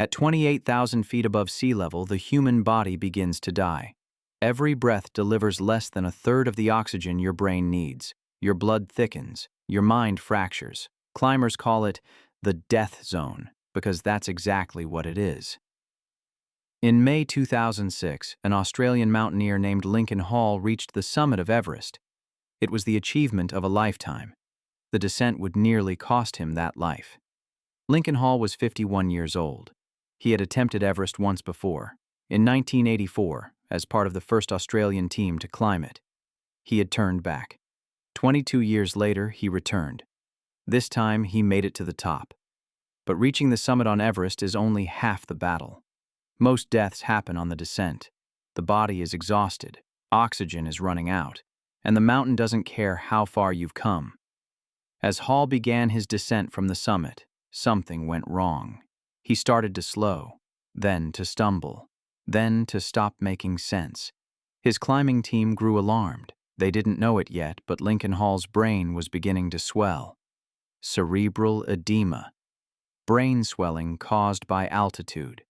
At 28,000 feet above sea level, the human body begins to die. Every breath delivers less than a third of the oxygen your brain needs. Your blood thickens, your mind fractures. Climbers call it the death zone, because that's exactly what it is. In May 2006, an Australian mountaineer named Lincoln Hall reached the summit of Everest. It was the achievement of a lifetime. The descent would nearly cost him that life. Lincoln Hall was 51 years old. He had attempted Everest once before, in 1984, as part of the first Australian team to climb it. He had turned back. 22 years later, he returned. This time, he made it to the top. But reaching the summit on Everest is only half the battle. Most deaths happen on the descent. The body is exhausted, oxygen is running out, and the mountain doesn't care how far you've come. As Hall began his descent from the summit, something went wrong. He started to slow, then to stumble, then to stop making sense. His climbing team grew alarmed. They didn't know it yet, but Lincoln Hall's brain was beginning to swell. Cerebral edema. Brain swelling caused by altitude.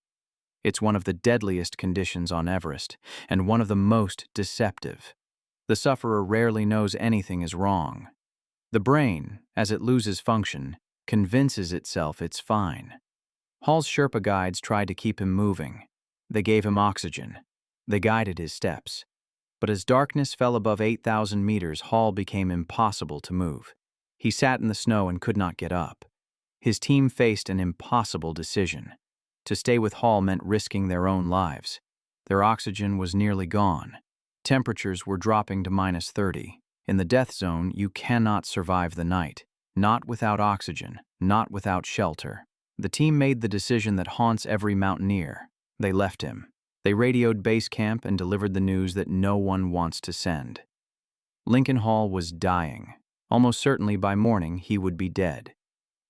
It's one of the deadliest conditions on Everest, and one of the most deceptive. The sufferer rarely knows anything is wrong. The brain, as it loses function, convinces itself it's fine. Hall's Sherpa guides tried to keep him moving. They gave him oxygen. They guided his steps. But as darkness fell above 8,000 meters, Hall became impossible to move. He sat in the snow and could not get up. His team faced an impossible decision. To stay with Hall meant risking their own lives. Their oxygen was nearly gone. Temperatures were dropping to -30. In the death zone, you cannot survive the night. Not without oxygen, not without shelter. The team made the decision that haunts every mountaineer. They left him. They radioed base camp and delivered the news that no one wants to send. Lincoln Hall was dying. Almost certainly by morning he would be dead.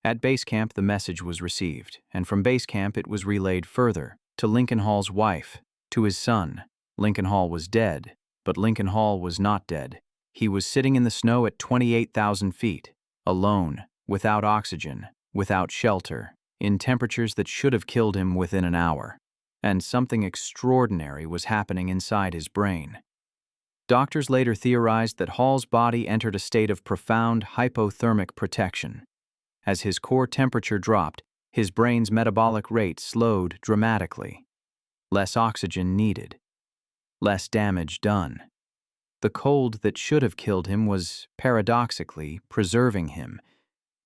At base camp the message was received, and from base camp it was relayed further, to Lincoln Hall's wife, to his son. Lincoln Hall was dead, but Lincoln Hall was not dead. He was sitting in the snow at 28,000 feet, alone, without oxygen, without shelter, in temperatures that should have killed him within an hour. And something extraordinary was happening inside his brain. Doctors later theorized that Hall's body entered a state of profound hypothermic protection. As his core temperature dropped, his brain's metabolic rate slowed dramatically. Less oxygen needed. Less damage done. The cold that should have killed him was, paradoxically, preserving him.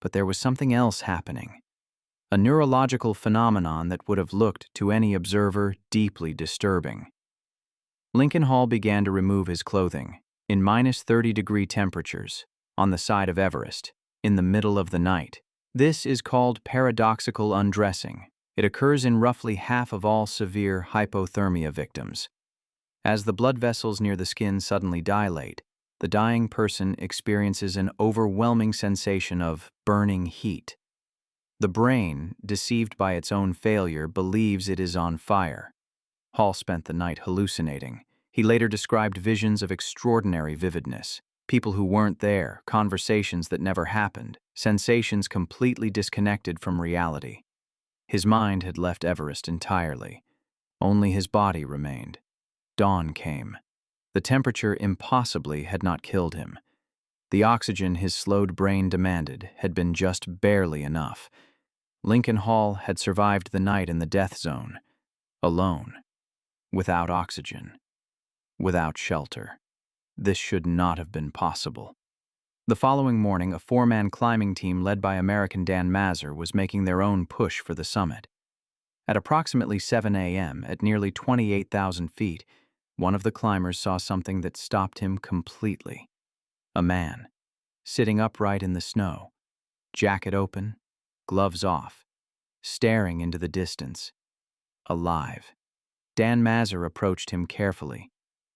But there was something else happening. A neurological phenomenon that would have looked to any observer deeply disturbing. Lincoln Hall began to remove his clothing, in -30-degree temperatures, on the side of Everest, in the middle of the night. This is called paradoxical undressing. It occurs in roughly half of all severe hypothermia victims. As the blood vessels near the skin suddenly dilate, the dying person experiences an overwhelming sensation of burning heat. The brain, deceived by its own failure, believes it is on fire. Hall spent the night hallucinating. He later described visions of extraordinary vividness. People who weren't there, conversations that never happened, sensations completely disconnected from reality. His mind had left Everest entirely. Only his body remained. Dawn came. The temperature impossibly had not killed him. The oxygen his slowed brain demanded had been just barely enough. Lincoln Hall had survived the night in the death zone, alone, without oxygen, without shelter. This should not have been possible. The following morning, a four-man climbing team led by American Dan Mazur was making their own push for the summit. At approximately 7 a.m., at nearly 28,000 feet, one of the climbers saw something that stopped him completely. A man, sitting upright in the snow, jacket open, gloves off, staring into the distance, alive. Dan Mazur approached him carefully,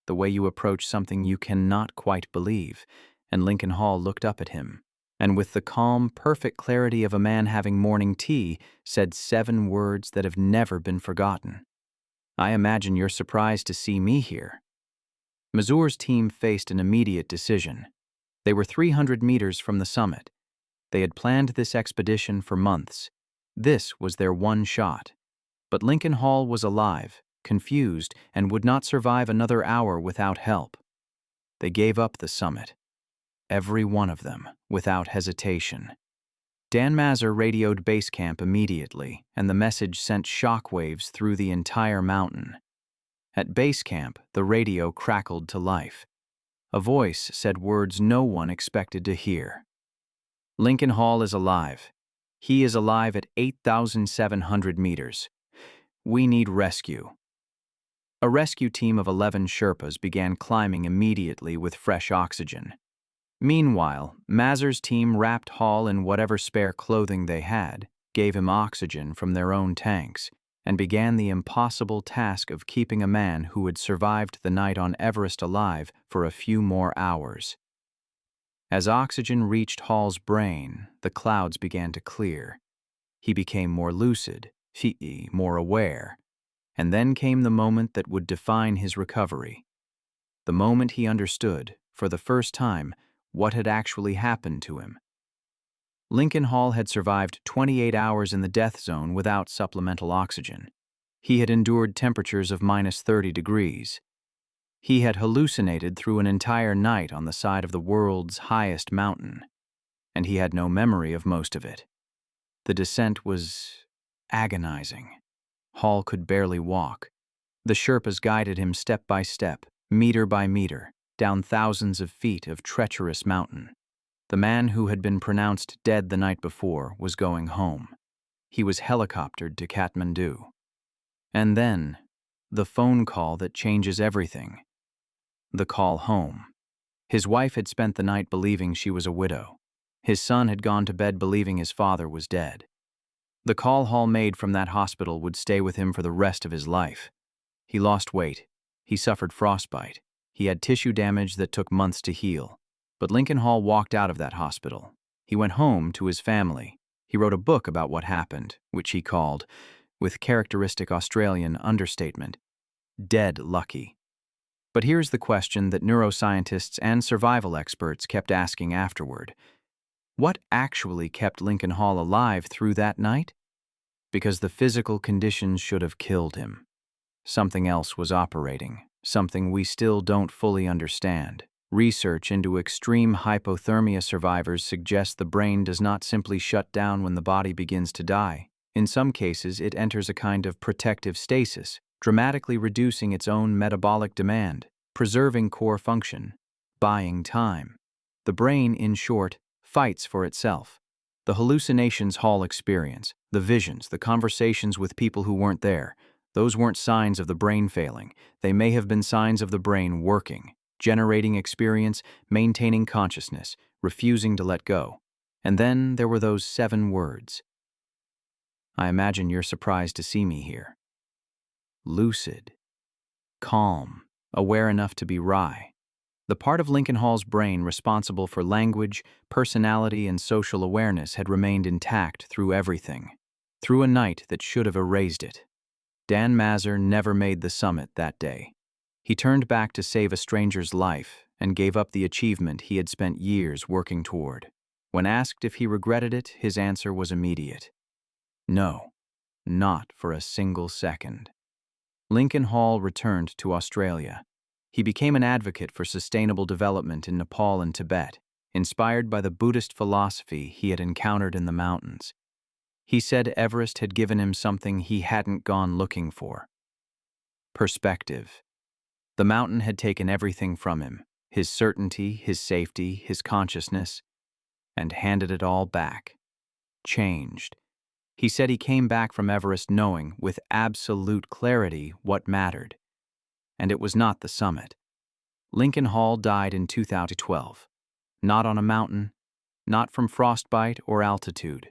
the way you approach something you cannot quite believe, and Lincoln Hall looked up at him, and with the calm, perfect clarity of a man having morning tea, said 7 words that have never been forgotten. "I imagine you're surprised to see me here." Mazur's team faced an immediate decision. They were 300 meters from the summit. They had planned this expedition for months. This was their one shot. But Lincoln Hall was alive, confused, and would not survive another hour without help. They gave up the summit. Every one of them, without hesitation. Dan Mazur radioed base camp immediately, and the message sent shockwaves through the entire mountain. At base camp, the radio crackled to life. A voice said words no one expected to hear. Lincoln Hall is alive. He is alive at 8,700 meters. We need rescue. A rescue team of 11 Sherpas began climbing immediately with fresh oxygen. Meanwhile, Mazur's team wrapped Hall in whatever spare clothing they had, gave him oxygen from their own tanks, and began the impossible task of keeping a man who had survived the night on Everest alive for a few more hours. As oxygen reached Hall's brain, the clouds began to clear. He became more lucid, more aware, and then came the moment that would define his recovery. The moment he understood, for the first time, what had actually happened to him. Lincoln Hall had survived 28 hours in the death zone without supplemental oxygen. He had endured temperatures of -30 degrees. He had hallucinated through an entire night on the side of the world's highest mountain, and he had no memory of most of it. The descent was agonizing. Hall could barely walk. The Sherpas guided him step by step, meter by meter, down thousands of feet of treacherous mountain. The man who had been pronounced dead the night before was going home. He was helicoptered to Kathmandu. And then, the phone call that changes everything. The call home. His wife had spent the night believing she was a widow. His son had gone to bed believing his father was dead. The call Hall made from that hospital would stay with him for the rest of his life. He lost weight. He suffered frostbite. He had tissue damage that took months to heal. But Lincoln Hall walked out of that hospital. He went home to his family. He wrote a book about what happened, which he called, with characteristic Australian understatement, Dead Lucky. But here's the question that neuroscientists and survival experts kept asking afterward. What actually kept Lincoln Hall alive through that night? Because the physical conditions should have killed him. Something else was operating, something we still don't fully understand. Research into extreme hypothermia survivors suggests the brain does not simply shut down when the body begins to die. In some cases, it enters a kind of protective stasis, dramatically reducing its own metabolic demand, preserving core function, buying time. The brain, in short, fights for itself. The hallucinations Hall experienced, the visions, the conversations with people who weren't there, those weren't signs of the brain failing. They may have been signs of the brain working, generating experience, maintaining consciousness, refusing to let go. And then there were those 7 words. I imagine you're surprised to see me here. Lucid, calm, aware enough to be wry. The part of Lincoln Hall's brain responsible for language, personality, and social awareness had remained intact through everything, through a night that should have erased it. Dan Mazur never made the summit that day. He turned back to save a stranger's life and gave up the achievement he had spent years working toward. When asked if he regretted it, his answer was immediate. No, not for a single second. Lincoln Hall returned to Australia. He became an advocate for sustainable development in Nepal and Tibet, inspired by the Buddhist philosophy he had encountered in the mountains. He said Everest had given him something he hadn't gone looking for. Perspective. The mountain had taken everything from him, his certainty, his safety, his consciousness, and handed it all back. Changed. He said he came back from Everest knowing, with absolute clarity, what mattered. And it was not the summit. Lincoln Hall died in 2012. Not on a mountain, not from frostbite or altitude.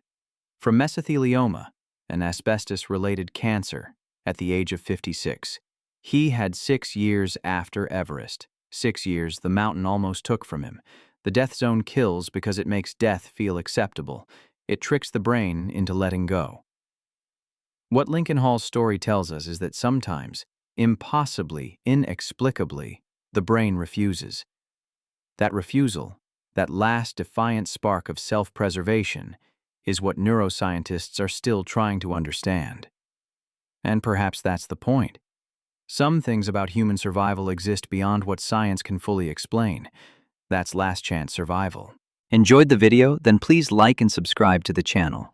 From mesothelioma, an asbestos-related cancer, at the age of 56. He had 6 years after Everest. 6 years the mountain almost took from him. The death zone kills because it makes death feel acceptable. It tricks the brain into letting go. What Lincoln Hall's story tells us is that sometimes, impossibly, inexplicably, the brain refuses. That refusal, that last defiant spark of self-preservation, is what neuroscientists are still trying to understand. And perhaps that's the point. Some things about human survival exist beyond what science can fully explain. That's last chance survival. Enjoyed the video? Then please like and subscribe to the channel.